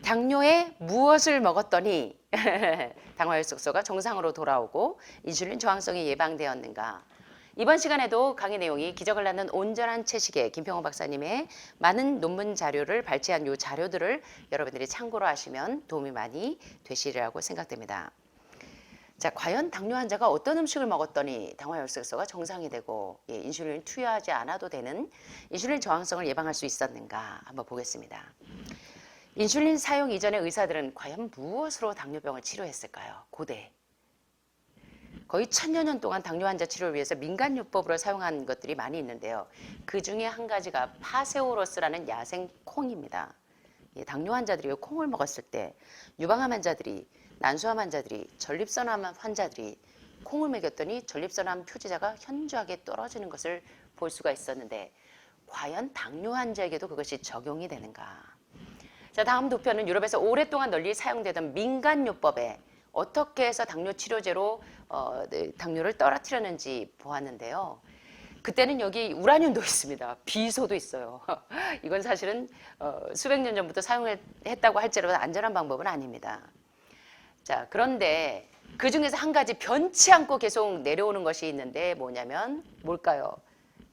당뇨에 무엇을 먹었더니 당화혈색소가 정상으로 돌아오고 인슐린 저항성이 예방되었는가. 이번 시간에도 강의 내용이 기적을 낳는 온전한 채식의 김평호 박사님의 많은 논문 자료를 발췌한 이 자료들을 여러분들이 참고로 하시면 도움이 많이 되시리라고 생각됩니다. 자, 과연 당뇨 환자가 어떤 음식을 먹었더니 당화혈색소가 정상이 되고 인슐린을 투여하지 않아도 되는 인슐린 저항성을 예방할 수 있었는가 한번 보겠습니다. 인슐린 사용 이전의 의사들은 과연 무엇으로 당뇨병을 치료했을까요? 고대. 거의 1000여 년 동안 당뇨 환자 치료를 위해서 민간요법으로 사용한 것들이 많이 있는데요. 그 중에 한 가지가 파세오로스라는 야생 콩입니다. 당뇨 환자들이 콩을 먹었을 때 유방암 환자들이, 난소암 환자들이, 전립선암 환자들이 콩을 먹였더니 전립선암 표지자가 현저하게 떨어지는 것을 볼 수가 있었는데 과연 당뇨 환자에게도 그것이 적용이 되는가? 자, 다음 도표는 유럽에서 오랫동안 널리 사용되던 민간요법에 어떻게 해서 당뇨 치료제로 당뇨를 떨어뜨렸는지 보았는데요. 그때는 여기 우라늄도 있습니다. 비소도 있어요. 이건 사실은 수백 년 전부터 사용했다고 할지라도 안전한 방법은 아닙니다. 자, 그런데 그 중에서 한 가지 변치 않고 계속 내려오는 것이 있는데 뭐냐면 뭘까요?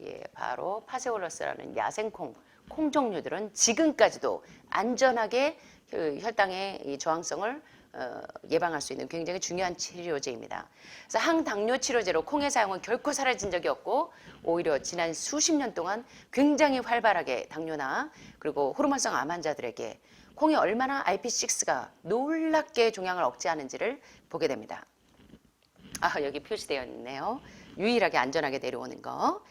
예, 바로 파세올러스라는 야생콩. 콩 종류들은 지금까지도 안전하게 혈당의 저항성을 예방할 수 있는 굉장히 중요한 치료제입니다. 그래서 항당뇨 치료제로 콩의 사용은 결코 사라진 적이 없고 오히려 지난 수십 년 동안 굉장히 활발하게 당뇨나 그리고 호르몬성 암 환자들에게 콩이 얼마나 IP6가 놀랍게 종양을 억제하는지를 보게 됩니다. 아, 여기 표시되어 있네요. 유일하게 안전하게 내려오는 거.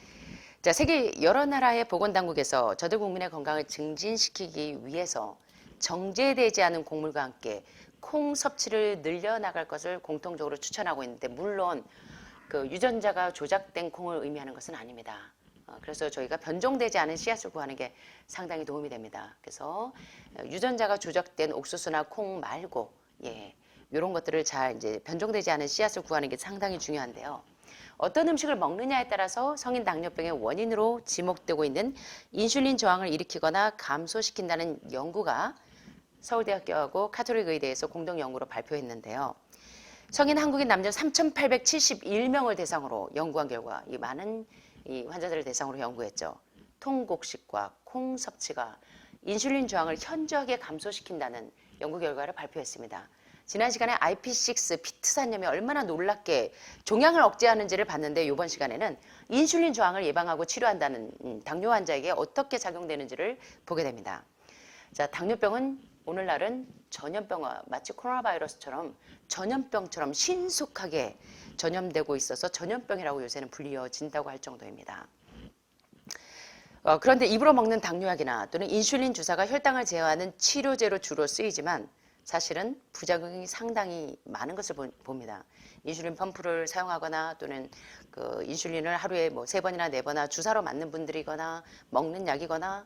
자, 세계 여러 나라의 보건당국에서 저들 국민의 건강을 증진시키기 위해서 정제되지 않은 곡물과 함께 콩 섭취를 늘려나갈 것을 공통적으로 추천하고 있는데 물론 그 유전자가 조작된 콩을 의미하는 것은 아닙니다. 그래서 저희가 변종되지 않은 씨앗을 구하는 게 상당히 도움이 됩니다. 그래서 유전자가 조작된 옥수수나 콩 말고 이런 것들을 잘 이제 변종되지 않은 씨앗을 구하는 게 상당히 중요한데요. 어떤 음식을 먹느냐에 따라서 성인 당뇨병의 원인으로 지목되고 있는 인슐린 저항을 일으키거나 감소시킨다는 연구가 서울대학교하고 카톨릭 의대에서 공동 연구로 발표했는데요. 성인 한국인 남녀 3,871명을 대상으로 연구한 결과 이 많은 이 환자들을 대상으로 연구했죠. 통곡식과 콩 섭취가 인슐린 저항을 현저하게 감소시킨다는 연구 결과를 발표했습니다. 지난 시간에 IP6 피트산염이 얼마나 놀랍게 종양을 억제하는지를 봤는데 이번 시간에는 인슐린 저항을 예방하고 치료한다는 당뇨 환자에게 어떻게 작용되는지를 보게 됩니다. 자, 당뇨병은 오늘날은 전염병과 마치 코로나 바이러스처럼 전염병처럼 신속하게 전염되고 있어서 전염병이라고 요새는 불리워진다고 할 정도입니다. 그런데 입으로 먹는 당뇨약이나 또는 인슐린 주사가 혈당을 제어하는 치료제로 주로 쓰이지만 사실은 부작용이 상당히 많은 것을 봅니다. 인슐린 펌프를 사용하거나 또는 그 인슐린을 하루에 뭐 3번이나 4번이나 주사로 맞는 분들이거나 먹는 약이거나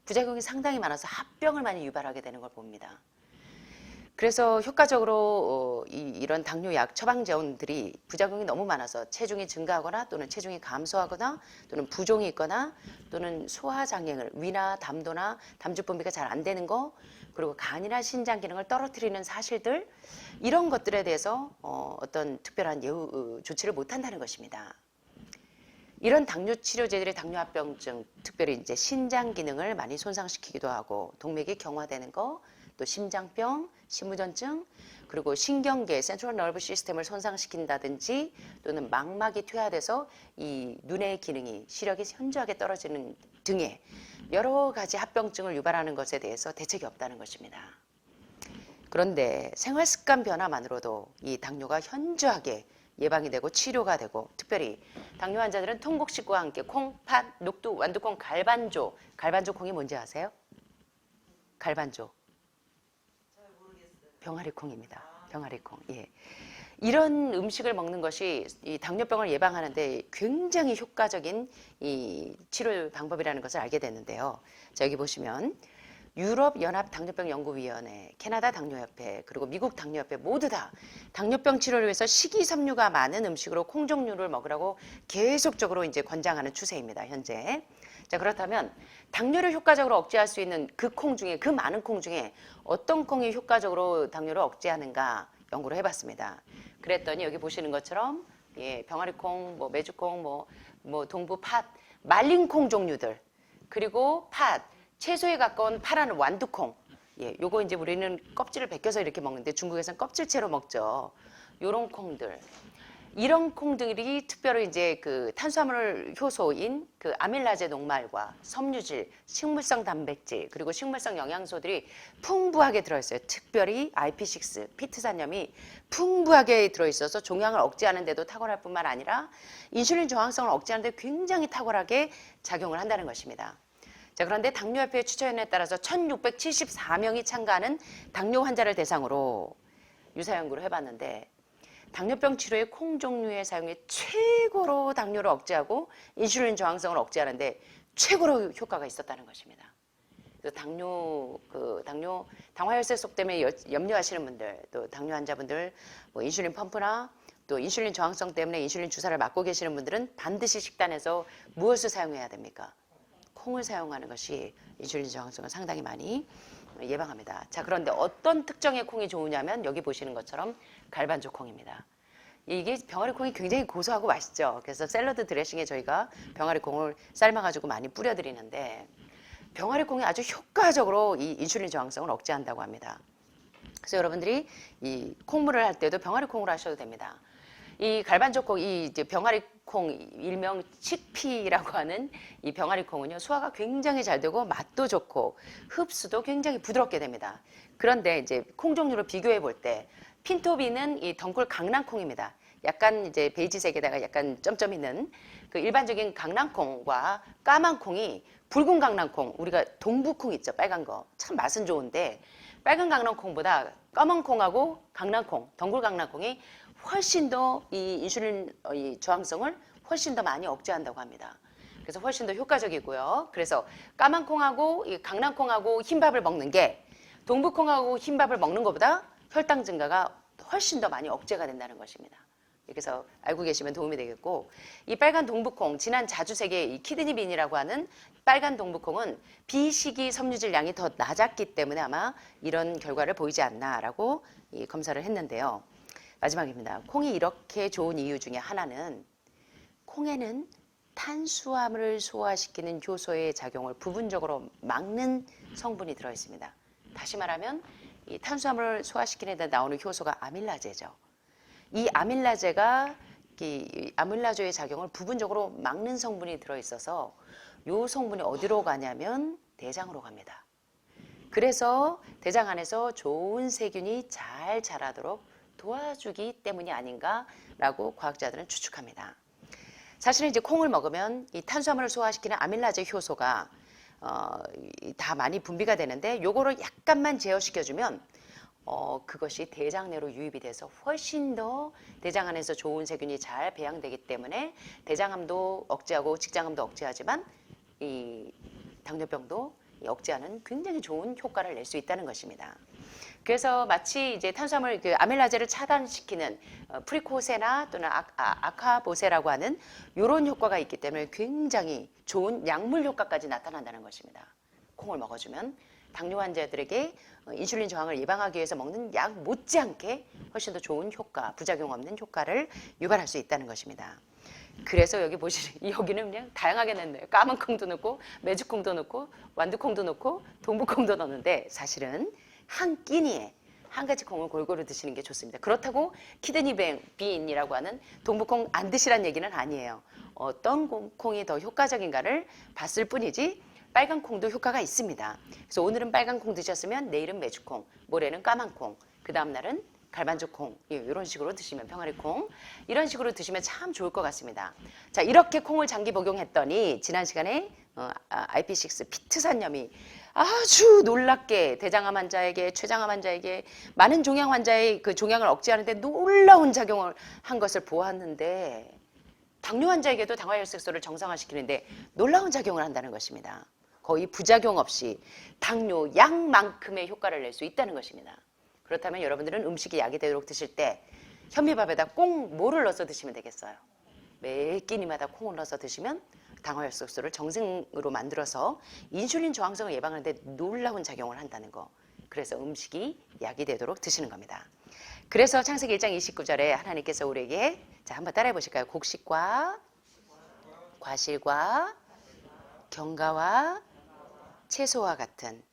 부작용이 상당히 많아서 합병을 많이 유발하게 되는 걸 봅니다. 그래서 효과적으로 이런 당뇨약 처방전들이 부작용이 너무 많아서 체중이 증가하거나 또는 체중이 감소하거나 또는 부종이 있거나 또는 소화장애를 위나 담도나 담즙 분비가 잘 안 되는 거 그리고 간이나 신장 기능을 떨어뜨리는 사실들 이런 것들에 대해서 어떤 특별한 조치를 못한다는 것입니다. 이런 당뇨 치료제들의 당뇨합병증, 특별히 이제 신장 기능을 많이 손상시키기도 하고 동맥이 경화되는 거, 또 심장병, 심무전증, 그리고 신경계, 센트럴 너브 시스템을 손상시킨다든지 또는 망막이 퇴화돼서 이 눈의 기능이 시력이 현저하게 떨어지는 등의 여러 가지 합병증을 유발하는 것에 대해서 대책이 없다는 것입니다. 그런데 생활습관 변화만으로도 이 당뇨가 현저하게 예방이 되고 치료가 되고 특별히 당뇨 환자들은 통곡식과 함께 콩, 팥, 녹두, 완두콩, 갈반조. 갈반조 콩이 뭔지 아세요? 갈반조. 병아리콩입니다. 병아리콩. 예. 이런 음식을 먹는 것이 이 당뇨병을 예방하는데 굉장히 효과적인 이 치료 방법이라는 것을 알게 됐는데요. 자, 여기 보시면 유럽연합당뇨병연구위원회, 캐나다 당뇨협회, 그리고 미국 당뇨협회 모두 다 당뇨병 치료를 위해서 식이섬유가 많은 음식으로 콩 종류를 먹으라고 계속적으로 이제 권장하는 추세입니다, 현재. 자, 그렇다면 당뇨를 효과적으로 억제할 수 있는 그 콩 중에, 그 많은 콩 중에 어떤 콩이 효과적으로 당뇨를 억제하는가 연구를 해봤습니다. 그랬더니 여기 보시는 것처럼 예, 병아리콩, 뭐 메주콩, 뭐 동부 팥, 말린 콩 종류들, 그리고 팥, 채소에 가까운 파란 완두콩. 예, 요거 이제 우리는 껍질을 벗겨서 이렇게 먹는데 중국에서는 껍질채로 먹죠. 요런 콩들. 이런 콩들이 특별히 이제 그 탄수화물 효소인 그 아밀라제 녹말과 섬유질, 식물성 단백질, 그리고 식물성 영양소들이 풍부하게 들어있어요. 특별히 IP6, 피트산염이 풍부하게 들어있어서 종양을 억제하는 데도 탁월할 뿐만 아니라 인슐린 저항성을 억제하는 데 굉장히 탁월하게 작용을 한다는 것입니다. 자, 그런데 당뇨협회 추천에 따라서 1674명이 참가하는 당뇨 환자를 대상으로 유사 연구를 해봤는데 당뇨병 치료에 콩 종류의 사용이 최고로 당뇨를 억제하고 인슐린 저항성을 억제하는데 최고로 효과가 있었다는 것입니다. 그래서 당화혈색 속 때문에 염려하시는 분들, 또 당뇨 환자분들, 뭐 인슐린 펌프나 또 인슐린 저항성 때문에 인슐린 주사를 맞고 계시는 분들은 반드시 식단에서 무엇을 사용해야 됩니까? 콩을 사용하는 것이 인슐린 저항성을 상당히 많이 예방합니다. 자, 그런데 어떤 특정의 콩이 좋으냐면 여기 보시는 것처럼 갈반조 콩입니다. 이게 병아리 콩이 굉장히 고소하고 맛있죠. 그래서 샐러드 드레싱에 저희가 병아리 콩을 삶아가지고 많이 뿌려드리는데 병아리 콩이 아주 효과적으로 이 인슐린 저항성을 억제한다고 합니다. 그래서 여러분들이 이 콩물을 할 때도 병아리 콩으로 하셔도 됩니다. 이 갈반조 콩, 이 이제 병아리 콩, 일명 치피라고 하는 이 병아리 콩은요, 소화가 굉장히 잘 되고 맛도 좋고 흡수도 굉장히 부드럽게 됩니다. 그런데 이제 콩 종류로 비교해 볼 때 핀토비는 이 덩굴 강낭콩입니다. 약간 이제 베이지색에다가 약간 점점 있는 그 일반적인 강낭콩과 까만 콩이 붉은 강낭콩, 우리가 동부콩 있죠, 빨간 거. 참 맛은 좋은데 빨간 강낭콩보다 까만 콩하고 강낭콩, 덩굴 강낭콩이 훨씬 더 이 인슐린 저항성을 훨씬 더 많이 억제한다고 합니다. 그래서 훨씬 더 효과적이고요. 그래서 까만 콩하고 이 강낭콩하고 흰밥을 먹는 게 동부콩하고 흰밥을 먹는 것보다 혈당 증가가 훨씬 더 많이 억제가 된다는 것입니다. 그래서 알고 계시면 도움이 되겠고, 이 빨간 동부콩, 진한 자주색의 이 키드니빈이라고 하는 빨간 동부콩은 비식이 섬유질 양이 더 낮았기 때문에 아마 이런 결과를 보이지 않나라고 검사를 했는데요. 마지막입니다. 콩이 이렇게 좋은 이유 중에 하나는 콩에는 탄수화물을 소화시키는 효소의 작용을 부분적으로 막는 성분이 들어있습니다. 다시 말하면 이 탄수화물을 소화시키는 데 나오는 효소가 아밀라제죠. 이 아밀라제가 이 아밀라제의 작용을 부분적으로 막는 성분이 들어있어서 이 성분이 어디로 가냐면 대장으로 갑니다. 그래서 대장 안에서 좋은 세균이 잘 자라도록 도와주기 때문이 아닌가라고 과학자들은 추측합니다. 사실은 이제 콩을 먹으면 이 탄수화물을 소화시키는 아밀라제 효소가 다 많이 분비가 되는데 요거를 약간만 제어시켜주면 그것이 대장 내로 유입이 돼서 훨씬 더 대장 안에서 좋은 세균이 잘 배양되기 때문에 대장암도 억제하고 직장암도 억제하지만 이 당뇨병도 억제하는 굉장히 좋은 효과를 낼 수 있다는 것입니다. 그래서 마치 이제 탄수화물 그 아밀라제를 차단시키는 프리코세나 또는 아카보세라고 하는 이런 효과가 있기 때문에 굉장히 좋은 약물 효과까지 나타난다는 것입니다. 콩을 먹어주면 당뇨 환자들에게 인슐린 저항을 예방하기 위해서 먹는 약 못지않게 훨씬 더 좋은 효과, 부작용 없는 효과를 유발할 수 있다는 것입니다. 그래서 여기 보시는 여기는 그냥 다양하게 냈네요. 까만 콩도 넣고 메주콩도 넣고 완두콩도 넣고 동부콩도 넣는데 사실은 한 끼니에 한 가지 콩을 골고루 드시는 게 좋습니다. 그렇다고 키드니빈이라고 하는 동부콩 안 드시란 얘기는 아니에요. 어떤 콩이 더 효과적인가를 봤을 뿐이지 빨간 콩도 효과가 있습니다. 그래서 오늘은 빨간 콩 드셨으면 내일은 메주콩, 모레는 까만 콩, 그 다음 날은 갈반조 콩, 이런 식으로 드시면 병아리 콩, 이런 식으로 드시면 참 좋을 것 같습니다. 자, 이렇게 콩을 장기 복용했더니 지난 시간에 IP6 피트산염이 아주 놀랍게 대장암 환자에게, 췌장암 환자에게 많은 종양 환자의 그 종양을 억제하는데 놀라운 작용을 한 것을 보았는데, 당뇨 환자에게도 당화혈색소를 정상화시키는데 놀라운 작용을 한다는 것입니다. 거의 부작용 없이 당뇨 약만큼의 효과를 낼 수 있다는 것입니다. 그렇다면 여러분들은 음식이 약이 되도록 드실 때 현미밥에다 꼭 뭐를 넣어서 드시면 되겠어요? 매 끼니마다 콩을 넣어서 드시면 당화혈색소를 정상으로 만들어서 인슐린 저항성을 예방하는데 놀라운 작용을 한다는 거. 그래서 음식이 약이 되도록 드시는 겁니다. 그래서 창세기 1장 29절에 하나님께서 우리에게, 자, 한번 따라해 보실까요? 곡식과 과실과 견과와 채소와 같은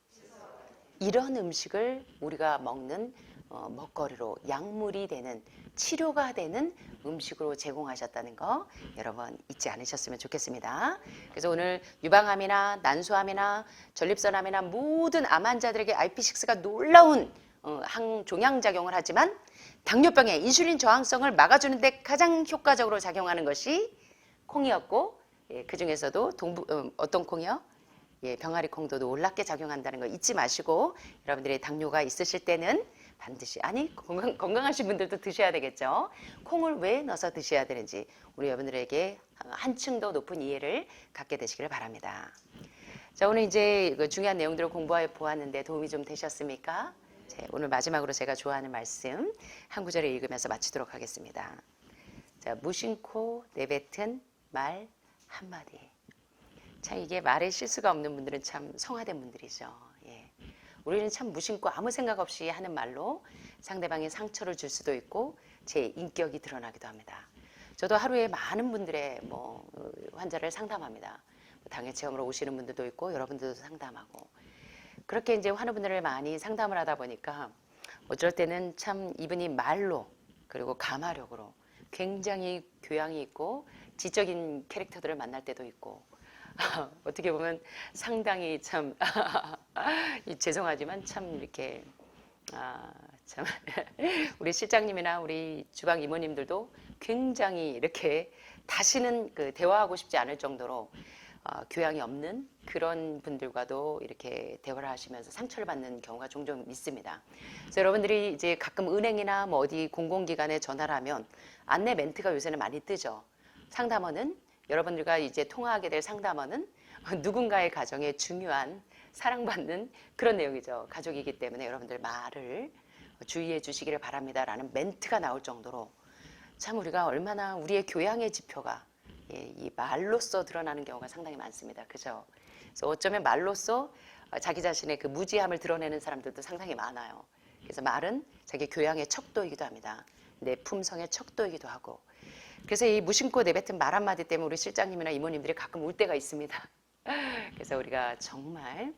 이런 음식을 우리가 먹는 먹거리로, 약물이 되는, 치료가 되는 음식으로 제공하셨다는 거 여러분 잊지 않으셨으면 좋겠습니다. 그래서 오늘 유방암이나 난소암이나 전립선암이나 모든 암 환자들에게 IP6가 놀라운 항종양작용을 하지만 당뇨병의 인슐린 저항성을 막아주는데 가장 효과적으로 작용하는 것이 콩이었고, 그 중에서도 어떤 콩이요? 병아리 콩도 놀랍게 작용한다는 거 잊지 마시고, 여러분들이 당뇨가 있으실 때는 반드시, 아니 건강하신 분들도 드셔야 되겠죠. 콩을 왜 넣어서 드셔야 되는지 우리 여러분들에게 한층 더 높은 이해를 갖게 되시기를 바랍니다. 자, 오늘 이제 그 중요한 내용들을 공부해 보았는데 도움이 좀 되셨습니까? 오늘 마지막으로 제가 좋아하는 말씀 한 구절을 읽으면서 마치도록 하겠습니다. 자, 무심코 내뱉은 말 한마디. 참 이게 말에 실수가 없는 분들은 참 성화된 분들이죠. 예. 우리는 참 무심코 아무 생각 없이 하는 말로 상대방의 상처를 줄 수도 있고 제 인격이 드러나기도 합니다. 저도 하루에 많은 분들의 환자를 상담합니다. 당해 체험으로 오시는 분들도 있고 여러분들도 상담하고, 그렇게 이제 환우분들을 많이 상담을 하다 보니까 어쩔 때는 참 이분이 말로 그리고 가마력으로 굉장히 교양이 있고 지적인 캐릭터들을 만날 때도 있고 어떻게 보면 상당히 참 죄송하지만 참 이렇게 참 우리 실장님이나 우리 주방 이모님들도 굉장히 이렇게 다시는 그 대화하고 싶지 않을 정도로 교양이 없는 그런 분들과도 이렇게 대화를 하시면서 상처를 받는 경우가 종종 있습니다. 그래서 여러분들이 이제 가끔 은행이나 어디 공공기관에 전화를 하면 안내 멘트가 요새는 많이 뜨죠. 상담원은, 여러분들과 이제 통화하게 될 상담원은 누군가의 가정에 중요한 사랑받는 그런 내용이죠. 가족이기 때문에 여러분들 말을 주의해 주시기를 바랍니다라는 멘트가 나올 정도로 참 우리가 얼마나 우리의 교양의 지표가 이 말로써 드러나는 경우가 상당히 많습니다. 그죠? 그래서 어쩌면 말로써 자기 자신의 그 무지함을 드러내는 사람들도 상당히 많아요. 그래서 말은 자기 교양의 척도이기도 합니다. 내 품성의 척도이기도 하고. 그래서 이 무심코 내뱉은 말 한마디 때문에 우리 실장님이나 이모님들이 가끔 울 때가 있습니다. 그래서 우리가 정말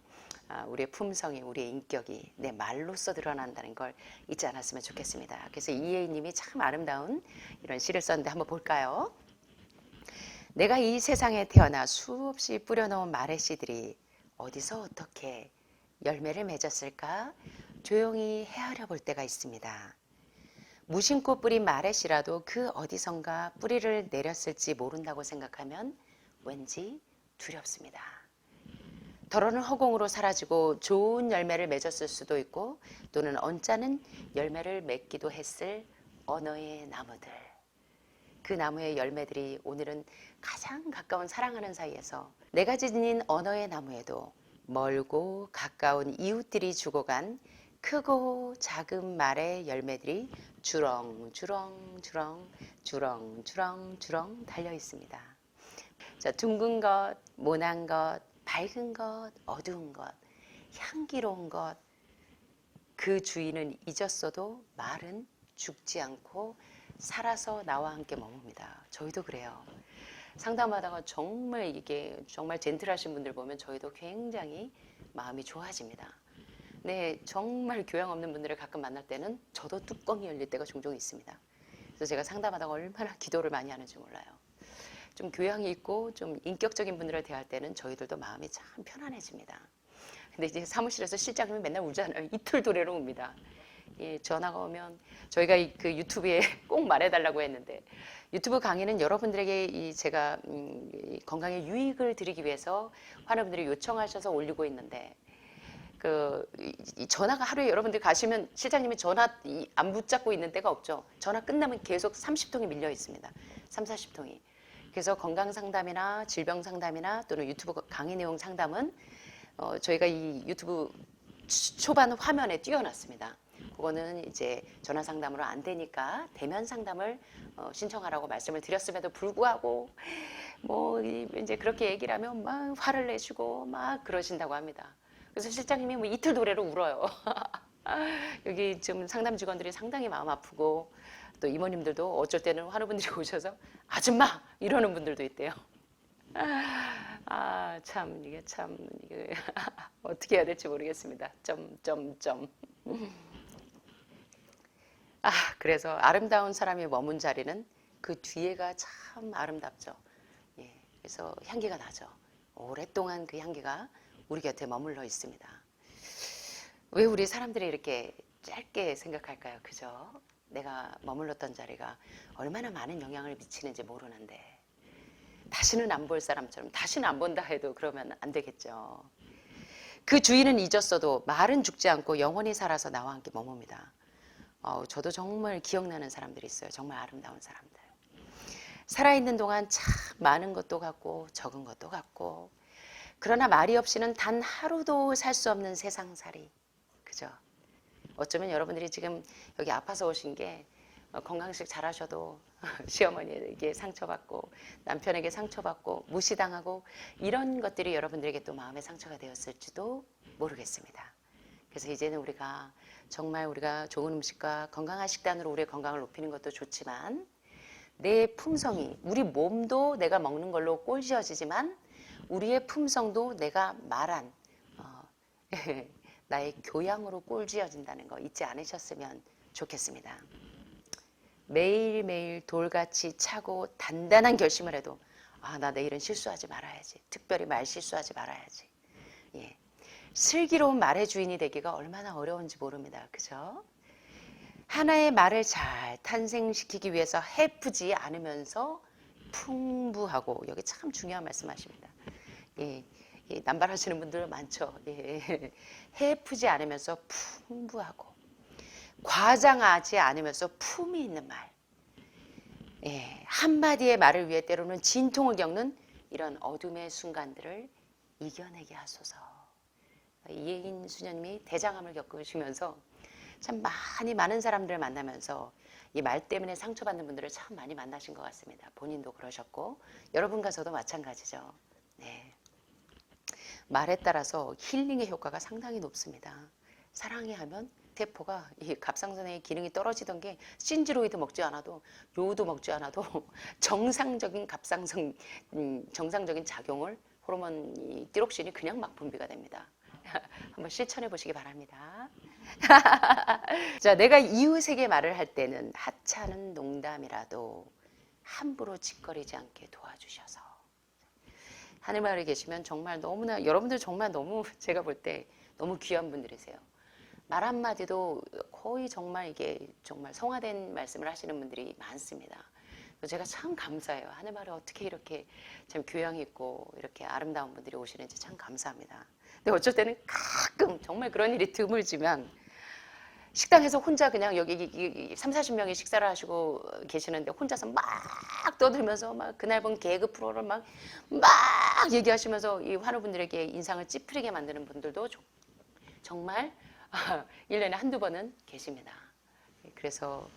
우리의 품성이, 우리의 인격이 내 말로써 드러난다는 걸 잊지 않았으면 좋겠습니다. 그래서 이혜인님이 참 아름다운 이런 시를 썼는데 한번 볼까요? 내가 이 세상에 태어나 수없이 뿌려놓은 말의 씨들이 어디서 어떻게 열매를 맺었을까 조용히 헤아려 볼 때가 있습니다. 무심코 뿌린 말의 씨라도 그 어디선가 뿌리를 내렸을지 모른다고 생각하면 왠지 두렵습니다. 덜어는 허공으로 사라지고 좋은 열매를 맺었을 수도 있고 또는 언짢은 열매를 맺기도 했을 언어의 나무들. 그 나무의 열매들이 오늘은 가장 가까운 사랑하는 사이에서 내가 지닌 언어의 나무에도 멀고 가까운 이웃들이 주고 간 크고 작은 말의 열매들이 주렁주렁 달려 있습니다. 자, 둥근 것, 모난 것, 밝은 것, 어두운 것, 향기로운 것, 그 주인은 잊었어도 말은 죽지 않고 살아서 나와 함께 머뭅니다. 저희도 그래요. 상담하다가 정말 이게 정말 젠틀하신 분들 보면 저희도 굉장히 마음이 좋아집니다. 네, 정말 교양 없는 분들을 가끔 만날 때는 저도 뚜껑이 열릴 때가 종종 있습니다. 그래서 제가 상담하다가 얼마나 기도를 많이 하는지 몰라요. 좀 교양이 있고 좀 인격적인 분들을 대할 때는 저희들도 마음이 참 편안해집니다. 근데 이제 사무실에서 실장님이 맨날 울잖아요. 이틀 도래로 옵니다. 예, 전화가 오면 저희가 그 유튜브에 꼭 말해달라고 했는데 유튜브 강의는 여러분들에게 제가 건강에 유익을 드리기 위해서 환우분들이 요청하셔서 올리고 있는데 이 전화가 하루에 여러분들 가시면 실장님이 전화 안 붙잡고 있는 때가 없죠. 전화 끝나면 계속 30통이 밀려 있습니다. 3, 40통이. 그래서 건강 상담이나 질병 상담이나 또는 유튜브 강의 내용 상담은 저희가 이 유튜브 초반 화면에 띄워놨습니다. 그거는 이제 전화 상담으로 안 되니까 대면 상담을 신청하라고 말씀을 드렸음에도 불구하고 뭐 이제 그렇게 얘기를 하면 막 화를 내시고 막 그러신다고 합니다. 그래서 실장님이 뭐 이틀 노래로 울어요. 여기 지금 상담 직원들이 상당히 마음 아프고 또 이모님들도 어쩔 때는 환우분들이 오셔서 아줌마 이러는 분들도 있대요. 아, 참 이게 어떻게 해야 될지 모르겠습니다. 점점점. 아, 그래서 아름다운 사람이 머문 자리는 그 뒤에가 참 아름답죠. 예, 그래서 향기가 나죠. 오랫동안 그 향기가 우리 곁에 머물러 있습니다. 왜 우리 사람들이 이렇게 짧게 생각할까요? 그죠? 내가 머물렀던 자리가 얼마나 많은 영향을 미치는지 모르는데 다시는 안 볼 사람처럼 다시는 안 본다 해도 그러면 안 되겠죠. 그 주인은 잊었어도 말은 죽지 않고 영원히 살아서 나와 함께 머뭅니다. 저도 정말 기억나는 사람들이 있어요. 정말 아름다운 사람들. 살아있는 동안 참 많은 것도 같고 적은 것도 같고 그러나 말이 없이는 단 하루도 살 수 없는 세상살이. 그죠? 어쩌면 여러분들이 지금 여기 아파서 오신 게 건강식 잘하셔도 시어머니에게 상처받고 남편에게 상처받고 무시당하고 이런 것들이 여러분들에게 또 마음의 상처가 되었을지도 모르겠습니다. 그래서 이제는 우리가 정말 우리가 좋은 음식과 건강한 식단으로 우리의 건강을 높이는 것도 좋지만 내 품성이 우리 몸도 내가 먹는 걸로 꼴지어지지만 우리의 품성도 내가 말한 나의 교양으로 꼴지어진다는 거 잊지 않으셨으면 좋겠습니다. 매일매일 돌같이 차고 단단한 결심을 해도 나 내일은 실수하지 말아야지. 특별히 말 실수하지 말아야지. 예. 슬기로운 말의 주인이 되기가 얼마나 어려운지 모릅니다. 그죠? 하나의 말을 잘 탄생시키기 위해서 해프지 않으면서 풍부하고 여기 참 중요한 말씀하십니다. 예. 남발하시는 분들 많죠. 예. 해프지 않으면서 풍부하고 과장하지 않으면서 품이 있는 말. 예. 한마디의 말을 위해 때로는 진통을 겪는 이런 어둠의 순간들을 이겨내게 하소서. 이혜인 수녀님이 대장암을 겪으시면서 참 많은 사람들을 만나면서 이 말 때문에 상처받는 분들을 참 많이 만나신 것 같습니다. 본인도 그러셨고 여러분과 저도 마찬가지죠. 네. 말에 따라서 힐링의 효과가 상당히 높습니다. 사랑해 하면 세포가 이 갑상선의 기능이 떨어지던 게 신지로이드 먹지 않아도 요도 먹지 않아도 정상적인 갑상선 정상적인 작용을 호르몬 이 티록신이 그냥 막 분비가 됩니다. 한번 실천해 보시기 바랍니다. 자, 내가 이웃에게 말을 할 때는 하찮은 농담이라도 함부로 짓거리지 않게 도와주셔서 하늘마을에 계시면 정말 너무나 여러분들 정말 너무 제가 볼 때 너무 귀한 분들이세요. 말 한마디도 거의 정말 이게 정말 성화된 말씀을 하시는 분들이 많습니다. 제가 참 감사해요. 하늘마을에 어떻게 이렇게 참 교양 있고 이렇게 아름다운 분들이 오시는지 참 감사합니다. 근데 어쩔 때는 가끔 정말 그런 일이 드물지만 식당에서 혼자 그냥 여기 3, 40명이 식사를 하시고 계시는데 혼자서 막 떠들면서 막 그날 본 개그 프로를 막 얘기하시면서 이 환우분들에게 인상을 찌푸리게 만드는 분들도 정말 1년에 한두 번은 계십니다. 그래서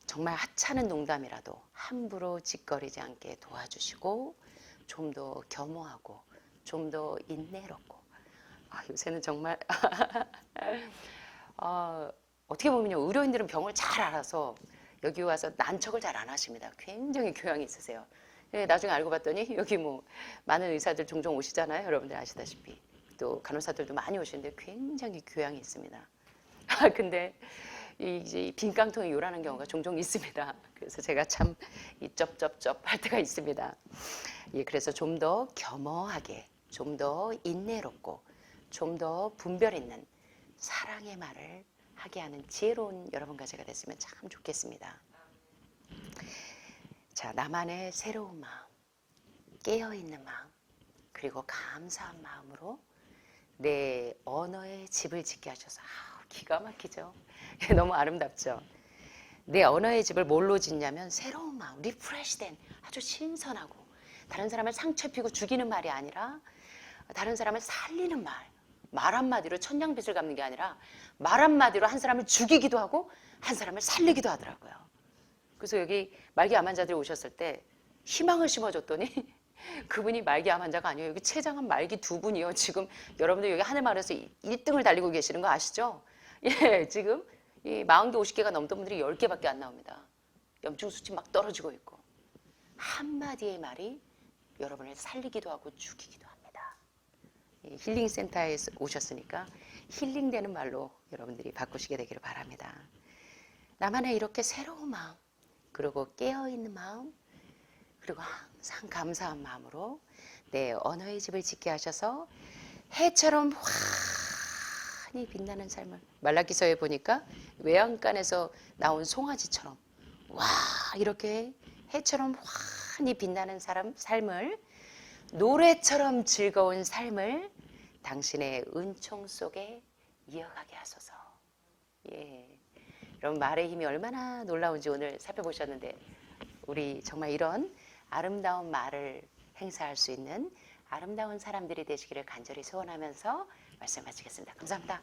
정말 하찮은 농담이라도 함부로 짓거리지 않게 도와주시고 좀 더 겸허하고 좀 더 인내롭고 요새는 정말 어떻게 보면요 의료인들은 병을 잘 알아서 여기 와서 난척을 잘 안 하십니다. 굉장히 교양이 있으세요. 나중에 알고 봤더니 여기 뭐 많은 의사들 종종 오시잖아요. 여러분들 아시다시피 또 간호사들도 많이 오시는데 굉장히 교양이 있습니다. 근데 이제 빈깡통이 요란한 경우가 종종 있습니다. 그래서 제가 참 쩝쩝쩝 할 때가 있습니다. 예, 그래서 좀 더 겸허하게, 좀 더 인내롭고, 좀 더 분별 있는 사랑의 말을 하게 하는 지혜로운 여러분과 제가 됐으면 참 좋겠습니다. 자, 나만의 새로운 마음, 깨어있는 마음, 그리고 감사한 마음으로 내 언어의 집을 짓게 하셔서 기가 막히죠. 너무 아름답죠. 내 언어의 집을 뭘로 짓냐면 새로운 마음, 리프레시된 아주 신선하고 다른 사람을 상처 피고 죽이는 말이 아니라 다른 사람을 살리는 말 한마디로 천냥빚을 갚는 게 아니라 말 한마디로 한 사람을 죽이기도 하고 한 사람을 살리기도 하더라고요. 그래서 여기 말기암 환자들이 오셨을 때 희망을 심어줬더니 그분이 말기암 환자가 아니에요. 여기 췌장암 말기 두 분이요. 지금 여러분들 여기 하늘마을에서 1등을 달리고 계시는 거 아시죠? 예, 지금 이 40개, 50개가 넘던 분들이 10개밖에 안 나옵니다. 염증 수치 막 떨어지고 있고 한마디의 말이 여러분을 살리기도 하고 죽이기도 합니다. 힐링 센터에 오셨으니까 힐링되는 말로 여러분들이 바꾸시게 되기를 바랍니다. 나만의 이렇게 새로운 마음, 그리고 깨어있는 마음, 그리고 항상 감사한 마음으로 내 언어의 집을 짓게 하셔서 해처럼 환히 빛나는 삶을, 말라기서에 보니까 외양간에서 나온 송아지처럼 와 이렇게 해처럼 환히 빛나는 삶을, 노래처럼 즐거운 삶을 당신의 은총 속에 이어가게 하소서. 예, 여러분 말의 힘이 얼마나 놀라운지 오늘 살펴보셨는데 우리 정말 이런 아름다운 말을 행사할 수 있는 아름다운 사람들이 되시기를 간절히 소원하면서 말씀 마치겠습니다. 감사합니다.